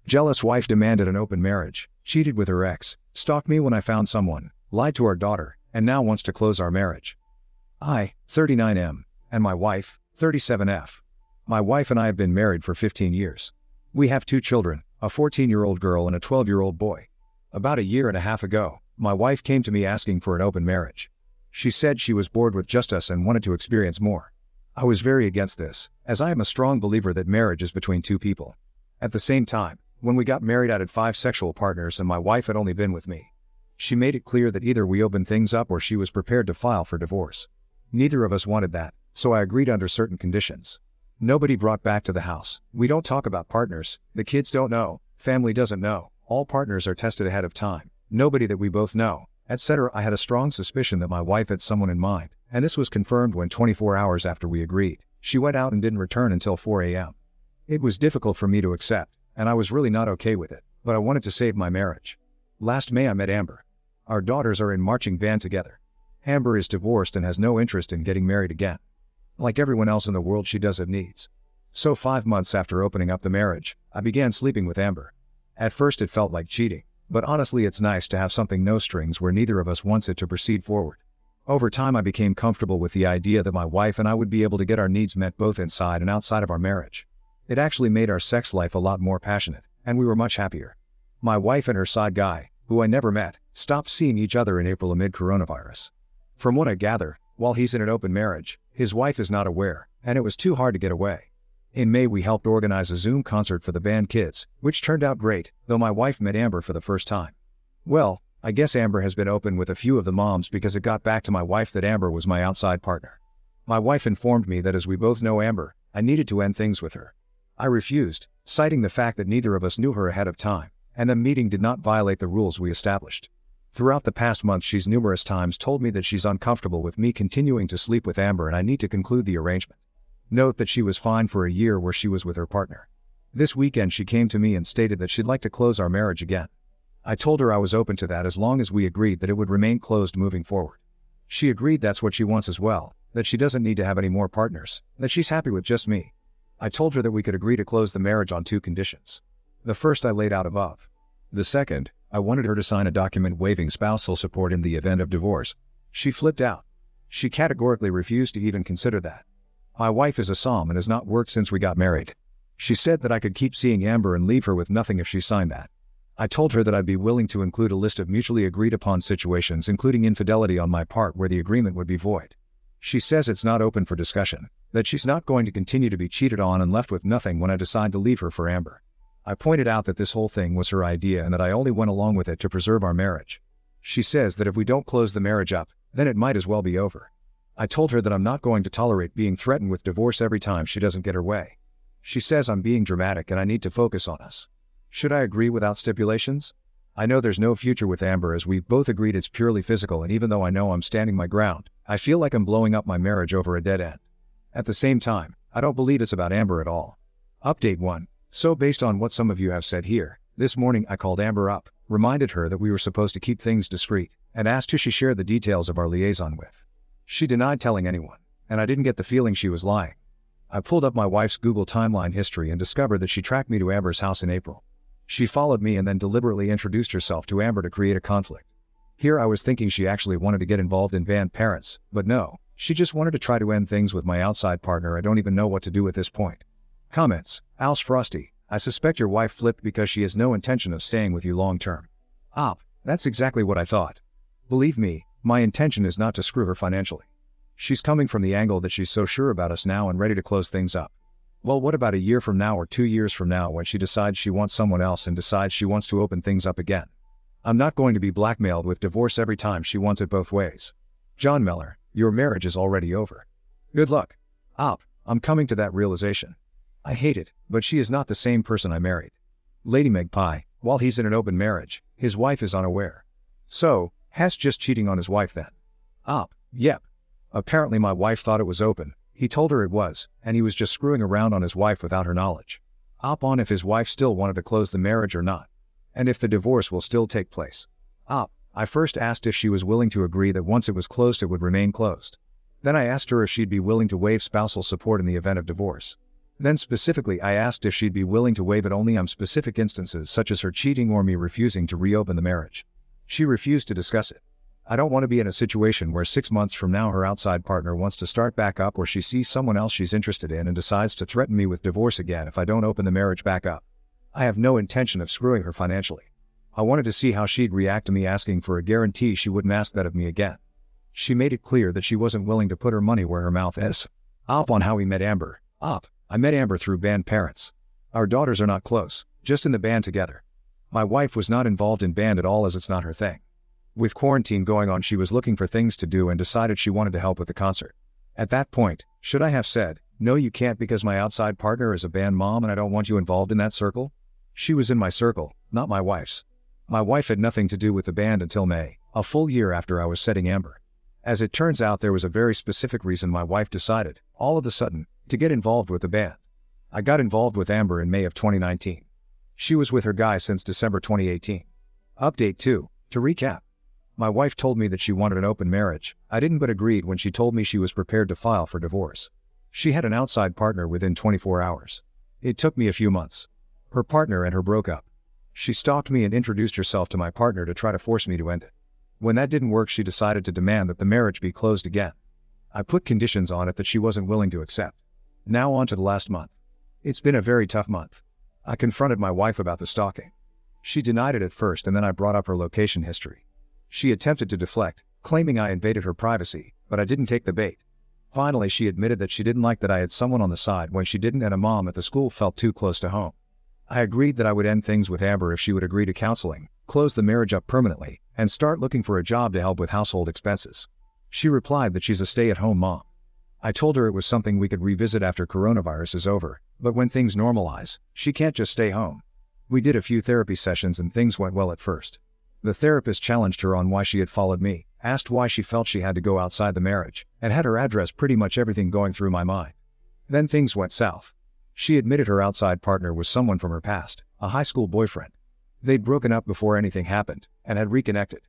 Jealous wife demanded an open marriage, cheated with her ex, stalked me when I found someone, lied to our daughter, and now wants to close our marriage. I, 39M, and my wife, 37F. My wife and I have been married for 15 years. We have 2 children, a 14-year-old girl and a 12-year-old boy. About a year and a half ago, my wife came to me asking for an open marriage. She said she was bored with just us and wanted to experience more. I was very against this, as I am a strong believer that marriage is between 2 people. At the same time, when we got married I had 5 sexual partners and my wife had only been with me. She made it clear that either we opened things up or she was prepared to file for divorce. Neither of us wanted that, so I agreed under certain conditions. Nobody brought back to the house, we don't talk about partners, the kids don't know, family doesn't know, all partners are tested ahead of time, nobody that we both know, etc. I had a strong suspicion that my wife had someone in mind, and this was confirmed when 24 hours after we agreed, she went out and didn't return until 4 a.m. It was difficult for me to accept, and I was really not okay with it, but I wanted to save my marriage. Last May I met Amber. Our daughters are in marching band together. Amber is divorced and has no interest in getting married again. Like everyone else in the world she does have needs. So 5 months after opening up the marriage, I began sleeping with Amber. At first it felt like cheating, but honestly it's nice to have something no strings where neither of us wants it to proceed forward. Over time I became comfortable with the idea that my wife and I would be able to get our needs met both inside and outside of our marriage. It actually made our sex life a lot more passionate, and we were much happier. My wife and her side guy, who I never met, stopped seeing each other in April amid coronavirus. From what I gather, while he's in an open marriage, his wife is not aware, and it was too hard to get away. In May we helped organize a Zoom concert for the band kids, which turned out great, though my wife met Amber for the first time. Well, I guess Amber has been open with a few of the moms because it got back to my wife that Amber was my outside partner. My wife informed me that as we both know Amber, I needed to end things with her. I refused, citing the fact that neither of us knew her ahead of time, and the meeting did not violate the rules we established. Throughout the past month she's numerous times told me that she's uncomfortable with me continuing to sleep with Amber and I need to conclude the arrangement. Note that she was fine for a year where she was with her partner. This weekend she came to me and stated that she'd like to close our marriage again. I told her I was open to that as long as we agreed that it would remain closed moving forward. She agreed that's what she wants as well, that she doesn't need to have any more partners, that she's happy with just me. I told her that we could agree to close the marriage on 2 conditions. The first I laid out above. The second, I wanted her to sign a document waiving spousal support in the event of divorce. She flipped out. She categorically refused to even consider that. My wife is a Psalm and has not worked since we got married. She said that I could keep seeing Amber and leave her with nothing if she signed that. I told her that I'd be willing to include a list of mutually agreed upon situations including infidelity on my part where the agreement would be void. She says it's not open for discussion, that she's not going to continue to be cheated on and left with nothing when I decide to leave her for Amber. I pointed out that this whole thing was her idea and that I only went along with it to preserve our marriage. She says that if we don't close the marriage up, then it might as well be over. I told her that I'm not going to tolerate being threatened with divorce every time she doesn't get her way. She says I'm being dramatic and I need to focus on us. Should I agree without stipulations? I know there's no future with Amber as we've both agreed it's purely physical, and even though I know I'm standing my ground, I feel like I'm blowing up my marriage over a dead end. At the same time, I don't believe it's about Amber at all. Update 1. So based on what some of you have said here, this morning I called Amber up, reminded her that we were supposed to keep things discreet, and asked who she shared the details of our liaison with. She denied telling anyone, and I didn't get the feeling she was lying. I pulled up my wife's Google timeline history and discovered that she tracked me to Amber's house in April. She followed me and then deliberately introduced herself to Amber to create a conflict. Here I was thinking she actually wanted to get involved in band parents, but no, she just wanted to try to end things with my outside partner. I don't even know what to do at this point. Comments. Al's Frosty, I suspect your wife flipped because she has no intention of staying with you long term. That's exactly what I thought. Believe me, my intention is not to screw her financially. She's coming from the angle that she's so sure about us now and ready to close things up. Well, what about a year from now or 2 years from now when she decides she wants someone else and decides she wants to open things up again? I'm not going to be blackmailed with divorce every time she wants it both ways. John Miller, your marriage is already over. Good luck. I'm coming to that realization. I hate it, but she is not the same person I married. Lady Magpie, while he's in an open marriage, his wife is unaware. So, Hess just cheating on his wife then? Yep. Apparently my wife thought it was open, he told her it was, and he was just screwing around on his wife without her knowledge. On if his wife still wanted to close the marriage or not. And if the divorce will still take place. I first asked if she was willing to agree that once it was closed it would remain closed. Then I asked her if she'd be willing to waive spousal support in the event of divorce. Then specifically I asked if she'd be willing to waive it only on specific instances such as her cheating or me refusing to reopen the marriage. She refused to discuss it. I don't want to be in a situation where 6 months from now her outside partner wants to start back up, or she sees someone else she's interested in and decides to threaten me with divorce again if I don't open the marriage back up. I have no intention of screwing her financially. I wanted to see how she'd react to me asking for a guarantee she wouldn't ask that of me again. She made it clear that she wasn't willing to put her money where her mouth is. On how we met Amber. I met Amber through band parents. Our daughters are not close, just in the band together. My wife was not involved in band at all as it's not her thing. With quarantine going on, she was looking for things to do and decided she wanted to help with the concert. At that point, should I have said, "No, you can't because my outside partner is a band mom and I don't want you involved in that circle"? She was in my circle, not my wife's. My wife had nothing to do with the band until May, a full year after I was setting Amber. As it turns out, there was a very specific reason my wife decided, all of a sudden, to get involved with the band. I got involved with Amber in May of 2019. She was with her guy since December 2018. Update 2. To recap. My wife told me that she wanted an open marriage. I didn't, but agreed when she told me she was prepared to file for divorce. She had an outside partner within 24 hours. It took me a few months. Her partner and her broke up. She stalked me and introduced herself to my partner to try to force me to end it. When that didn't work, she decided to demand that the marriage be closed again. I put conditions on it that she wasn't willing to accept. Now on to the last month. It's been a very tough month. I confronted my wife about the stalking. She denied it at first, and then I brought up her location history. She attempted to deflect, claiming I invaded her privacy, but I didn't take the bait. Finally, she admitted that she didn't like that I had someone on the side when she didn't, and a mom at the school felt too close to home. I agreed that I would end things with Amber if she would agree to counseling, close the marriage up permanently, and start looking for a job to help with household expenses. She replied that she's a stay-at-home mom. I told her it was something we could revisit after coronavirus is over, but when things normalize, she can't just stay home. We did a few therapy sessions and things went well at first. The therapist challenged her on why she had followed me, asked why she felt she had to go outside the marriage, and had her address pretty much everything going through my mind. Then things went south. She admitted her outside partner was someone from her past, a high school boyfriend. They'd broken up before anything happened, and had reconnected.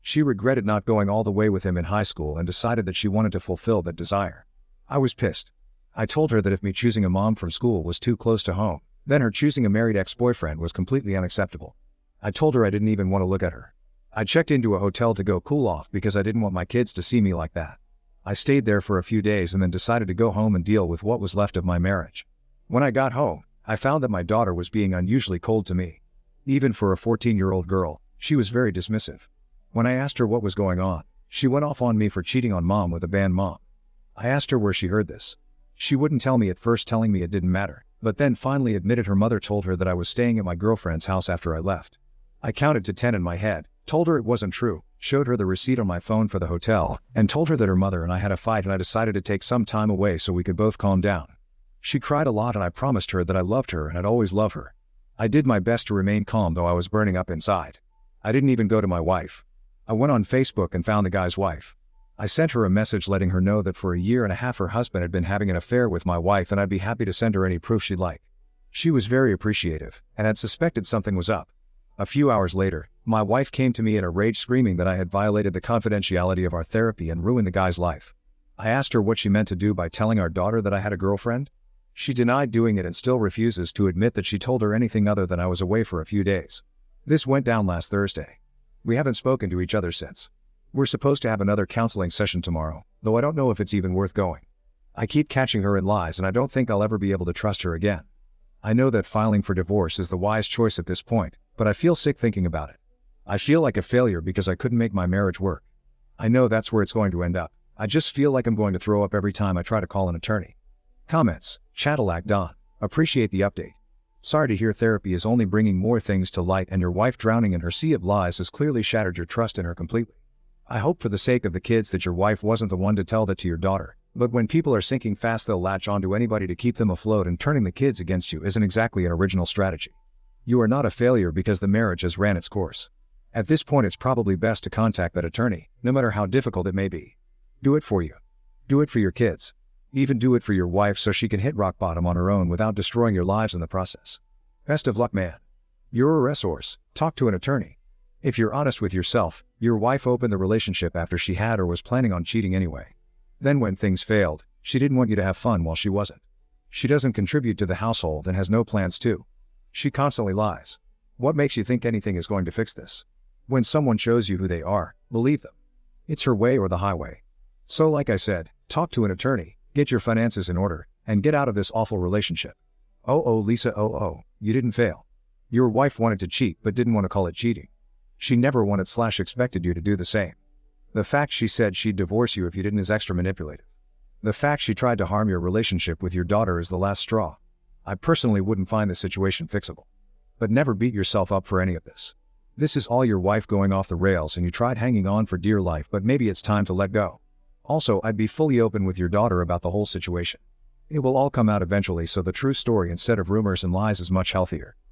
She regretted not going all the way with him in high school and decided that she wanted to fulfill that desire. I was pissed. I told her that if me choosing a mom from school was too close to home, then her choosing a married ex-boyfriend was completely unacceptable. I told her I didn't even want to look at her. I checked into a hotel to go cool off because I didn't want my kids to see me like that. I stayed there for a few days and then decided to go home and deal with what was left of my marriage. When I got home, I found that my daughter was being unusually cold to me. Even for a 14-year-old girl, she was very dismissive. When I asked her what was going on, she went off on me for cheating on mom with a band mom. I asked her where she heard this. She wouldn't tell me at first, telling me it didn't matter, but then finally admitted her mother told her that I was staying at my girlfriend's house after I left. I counted to 10 in my head, told her it wasn't true, showed her the receipt on my phone for the hotel, and told her that her mother and I had a fight and I decided to take some time away so we could both calm down. She cried a lot and I promised her that I loved her and I'd always love her. I did my best to remain calm, though I was burning up inside. I didn't even go to my wife. I went on Facebook and found the guy's wife. I sent her a message letting her know that for a year and a half her husband had been having an affair with my wife and I'd be happy to send her any proof she'd like. She was very appreciative and had suspected something was up. A few hours later, my wife came to me in a rage screaming that I had violated the confidentiality of our therapy and ruined the guy's life. I asked her what she meant to do by telling our daughter that I had a girlfriend. She denied doing it and still refuses to admit that she told her anything other than I was away for a few days. This went down last Thursday. We haven't spoken to each other since. We're supposed to have another counseling session tomorrow, though I don't know if it's even worth going. I keep catching her in lies and I don't think I'll ever be able to trust her again. I know that filing for divorce is the wise choice at this point, but I feel sick thinking about it. I feel like a failure because I couldn't make my marriage work. I know that's where it's going to end up. I just feel like I'm going to throw up every time I try to call an attorney. Comments. Cadillac Don. Appreciate the update. Sorry to hear therapy is only bringing more things to light and your wife drowning in her sea of lies has clearly shattered your trust in her completely. I hope for the sake of the kids that your wife wasn't the one to tell that to your daughter, but when people are sinking fast they'll latch onto anybody to keep them afloat, and turning the kids against you isn't exactly an original strategy. You are not a failure because the marriage has ran its course. At this point it's probably best to contact that attorney, no matter how difficult it may be. Do it for you. Do it for your kids. Even do it for your wife so she can hit rock bottom on her own without destroying your lives in the process. Best of luck, man. You're a resource. Talk to an attorney. If you're honest with yourself, your wife opened the relationship after she had or was planning on cheating anyway. Then when things failed, she didn't want you to have fun while she wasn't. She doesn't contribute to the household and has no plans to. She constantly lies. What makes you think anything is going to fix this? When someone shows you who they are, believe them. It's her way or the highway. So like I said, talk to an attorney, get your finances in order, and get out of this awful relationship. Oh Lisa, you didn't fail. Your wife wanted to cheat but didn't want to call it cheating. She never wanted/expected you to do the same. The fact she said she'd divorce you if you didn't is extra manipulative. The fact she tried to harm your relationship with your daughter is the last straw. I personally wouldn't find the situation fixable. But never beat yourself up for any of this. This is all your wife going off the rails and you tried hanging on for dear life, but maybe it's time to let go. Also, I'd be fully open with your daughter about the whole situation. It will all come out eventually, so the true story instead of rumors and lies is much healthier.